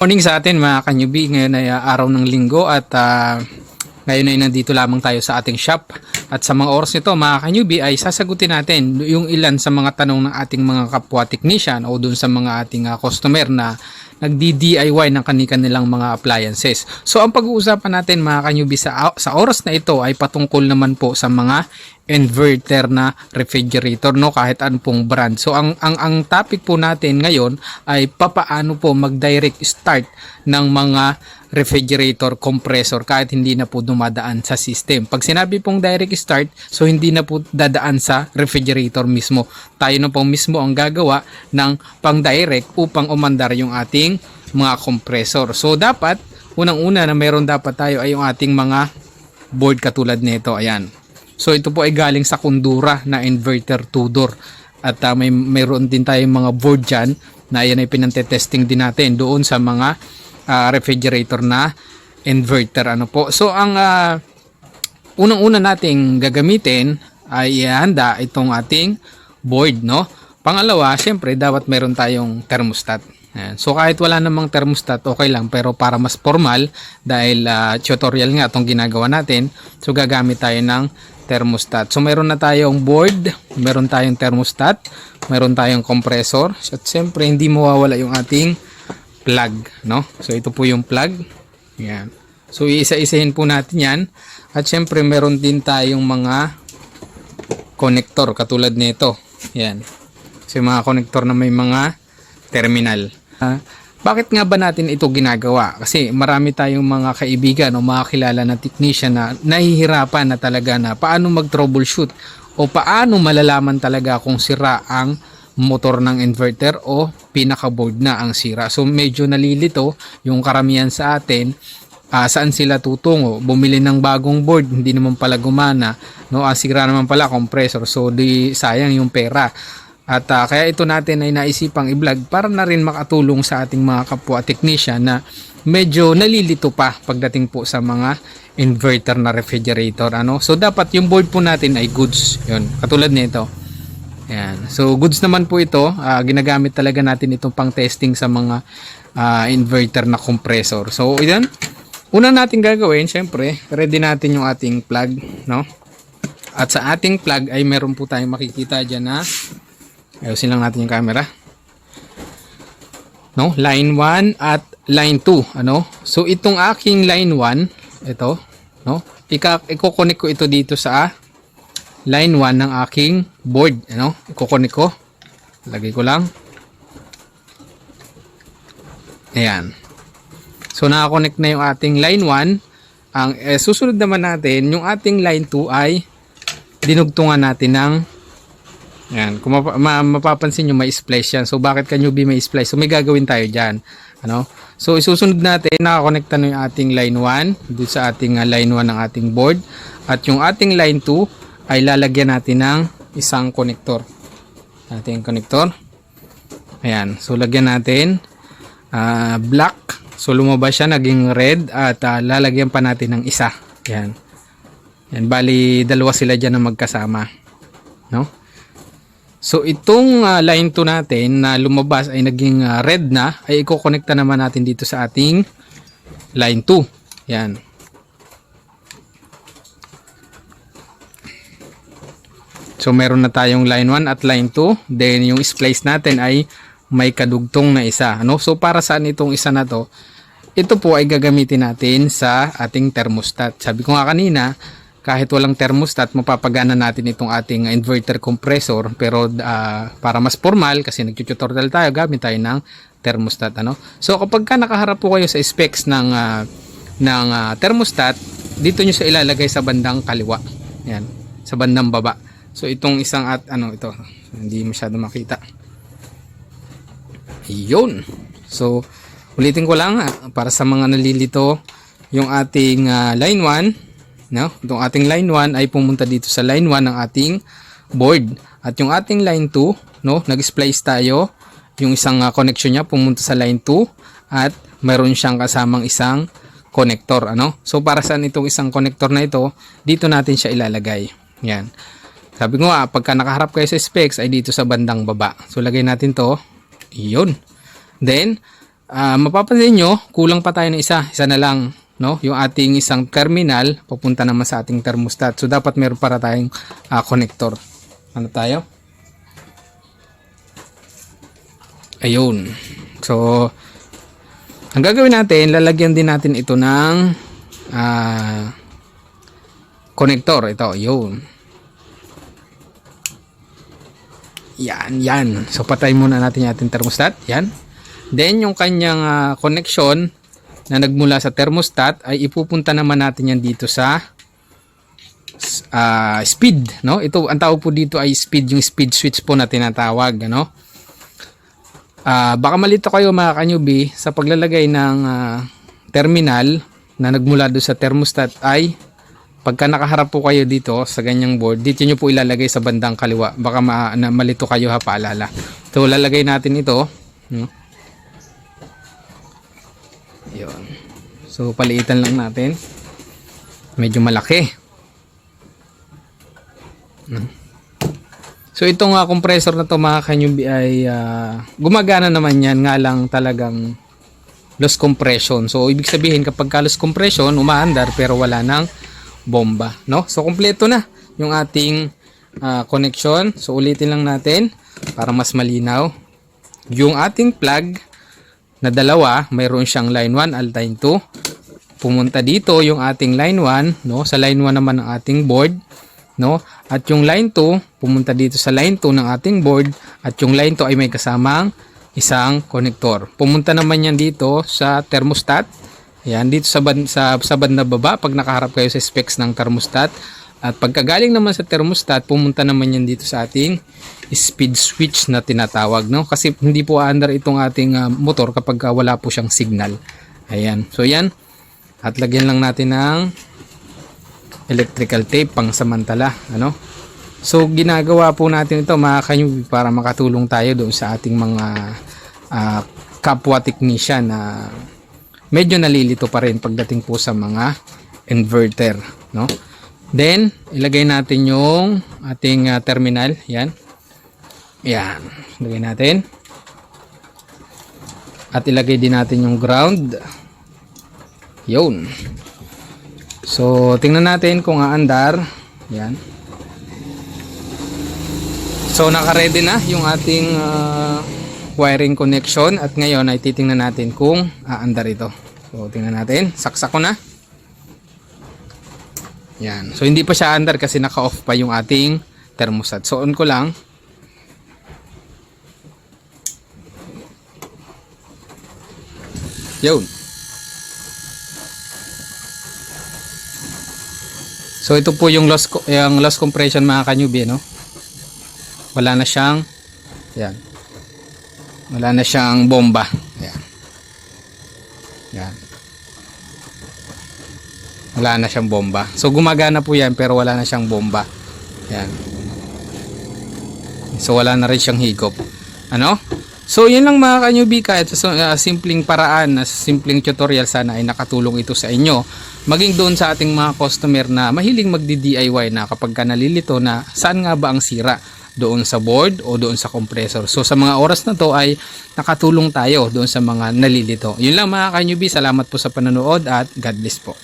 Morning sa atin mga kanyubi. Ngayon ay araw ng linggo at ngayon ay nandito lamang tayo sa ating shop. At sa mga oras nito mga kanyubi ay sasagutin natin yung ilan sa mga tanong ng ating mga kapwa technician o dun sa mga ating customer na nagdi-DIY ng kanilang mga appliances. So ang pag-uusapan natin mga kanyubi sa oras na ito ay patungkol naman po sa mga inverter na refrigerator, no, kahit anong brand. So ang topic po natin ngayon ay papaano po mag-direct start ng mga refrigerator compressor kahit hindi na po dumadaan sa system. Pag sinabi pong direct start, so hindi na po dadaan sa refrigerator mismo. Tayo na po mismo ang gagawa ng pang-direct upang umandar yung ating mga compressor. So dapat unang-una na meron dapat tayo ay yung ating mga board katulad nito. Ayan. So ito po ay galing sa Kundura na inverter 2-door. At mayroon din tayong mga board dyan na yan ay pinantetesting din natin doon sa mga refrigerator na inverter. Ano po. So ang unang-una nating gagamitin ay ihanda itong ating board, no? Pangalawa, syempre dapat meron tayong thermostat. Ayan. So kahit wala namang thermostat, okay lang, pero para mas formal dahil tutorial nga itong ginagawa natin, so gagamit tayo ng thermostat. So meron na tayong board, meron tayong thermostat, meron tayong compressor, at syempre hindi mawawala yung ating plug, no? So ito po yung plug. Ayan. So iisa-isahin po natin yan, at syempre meron din tayong mga connector katulad nito. Ayan. So yung mga connector na may mga terminal. Bakit nga ba natin ito ginagawa? Kasi marami tayong mga kaibigan o mga kilala na technician na nahihirapan na talaga na paano mag-troubleshoot o paano malalaman talaga kung sira ang motor ng inverter o pinaka-board na ang sira. So medyo nalilito yung karamihan sa atin. Saan sila tutungo? Bumili ng bagong board, hindi naman pala gumana, no? Sira naman pala compressor, so di sayang yung pera. At kaya ito natin ay naisipang i-vlog para na rin makatulong sa ating mga kapwa technician na medyo nalilito pa pagdating po sa mga inverter na refrigerator, ano? So dapat yung board po natin ay goods, yun, katulad nito. Ayan. So goods naman po ito, ginagamit talaga natin itong pang testing sa mga inverter na compressor. So yan, una natin gagawin, syempre, ready natin yung ating plug, no? At sa ating plug ay meron po tayong makikita dyan na, ayusin lang natin yung camera, no? Line 1 at line 2, ano? So itong aking line 1, ito, no? Iko-connect ko ito dito sa line 1 ng aking board, ano? Iko-connect ko. Lagay ko lang. Ayan. So naka-connect na yung ating line 1. Ang susunod naman natin, yung ating line 2 ay dinugtungan natin ng, yan, kung mapapansin nyo may splice yan. So bakit kanyubi may splice? So may gagawin tayo dyan, ano? So isusunod natin, nakakonekta na yung ating line 1 dito sa ating line 1 ng ating board. At yung ating line 2 ay lalagyan natin ng isang konektor. Ating konektor. Ayan. So lagyan natin black. So lumabas siya, naging red, at lalagyan pa natin ng isa. Ayan. Yan, bali dalawa sila dyan na magkasama, no? So itong line 2 natin na lumabas ay naging red na, ay i-connecta naman natin dito sa ating line 2. Yan. So meron na tayong line 1 at line 2. Then yung splice natin ay may kadugtong na isa, ano? So para saan itong isa na to? Ito po ay gagamitin natin sa ating thermostat. Sabi ko nga kanina, kahit walang thermostat, mapapagana natin itong ating inverter compressor, pero para mas formal, kasi nag-tutorial tayo, gamit tayo ng thermostat, ano? So kapag ka nakaharap po kayo sa specs ng thermostat, dito nyo siya ilalagay sa bandang kaliwa. Yan, sa bandang baba. So itong isang ito, hindi masyado makita. Yun. So ulitin ko lang para sa mga nalilito, yung ating line 1, no? Itong ating line 1 ay pumunta dito sa line 1 ng ating board. At yung ating line 2, no, nag-splice tayo. Yung isang connection niya pumunta sa line 2 at mayroon siyang kasamang isang connector, ano? So para saan itong isang connector na ito? Dito natin siya ilalagay. Yan. Sabi ko nga, pagka nakaharap kayo sa specs ay dito sa bandang baba. So lagay natin to. Iyon. Then mapapansin nyo, kulang pa tayo ng isa na lang, no? Yung ating isang terminal papunta naman sa ating thermostat. So dapat meron para tayong connector. Ano tayo? Ayun. So ang gagawin natin, lalagyan din natin ito ng connector. Ito, yun. Yan. So patay muna natin yung ating thermostat. Yan. Then yung kanyang connection na nagmula sa thermostat ay ipupunta naman natin yan dito sa speed, no? Ito ang tawag po dito ay speed, yung speed switch po na tinatawag, ano? Baka malito kayo mga ka-newbie sa paglalagay ng terminal na nagmula doon sa thermostat ay pagka nakaharap po kayo dito sa ganyang board, dito nyo po ilalagay sa bandang kaliwa. Baka malito kayo ha, paalala. So lalagay natin ito, no? Yun. So paliitan lang natin. Medyo malaki. So itong compressor na to mga ka-newbie ay gumagana naman yan, nga lang talagang loss compression. So ibig sabihin kapag loss compression, umaandar pero wala nang bomba, no? So kumpleto na yung ating connection. So ulitin lang natin para mas malinaw. Yung ating plug na dalawa, mayroon siyang line 1 at line 2. Pumunta dito yung ating line 1, no? Sa line 1 naman ang ating board, no? At yung line 2 pumunta dito sa line 2 ng ating board, at yung line 2 ay may kasamang isang konektor. Pumunta naman yan dito sa thermostat. Yan, dito sa banda baba pag nakaharap kayo sa specs ng thermostat. At pagkagaling naman sa thermostat, pumunta naman yan dito sa ating speed switch na tinatawag, no? Kasi hindi po aandar itong ating motor kapag wala po siyang signal. Ayan. So yan. At lagyan lang natin ng electrical tape pang samantala, ano? So ginagawa po natin ito mga ka-newbie para makatulong tayo doon sa ating mga kapwa technician na medyo nalilito pa rin pagdating po sa mga inverter, no? Then ilagay natin yung ating terminal, yan. Yan, ilagay natin. At ilagay din natin yung ground. Yun. So tingnan natin kung aandar. Yan. So naka-ready na yung ating wiring connection, at ngayon ay titingnan natin kung aandar ito. So tingnan natin, saksak ko na. Yan. So hindi pa siya aandar kasi naka-off pa yung ating thermostat. So on ko lang. Yun. So ito po yung loss compression mga ka-newbie, no? Wala na siyang, yan. Wala na siyang bomba. Yan. Yan. Wala na siyang bomba. So gumagana po yan pero wala na siyang bomba. Yan. So wala na rin siyang higop. Ano? So yun lang mga ka-newbie, kahit sa simpleng paraan, simpleng tutorial, sana ay nakatulong ito sa inyo. Maging doon sa ating mga customer na mahiling magdi-DIY na kapag ka nalilito na saan nga ba ang sira, doon sa board o doon sa compressor. So sa mga oras na to ay nakatulong tayo doon sa mga nalilito. Yun lang mga ka-newbie, salamat po sa panonood at God bless po.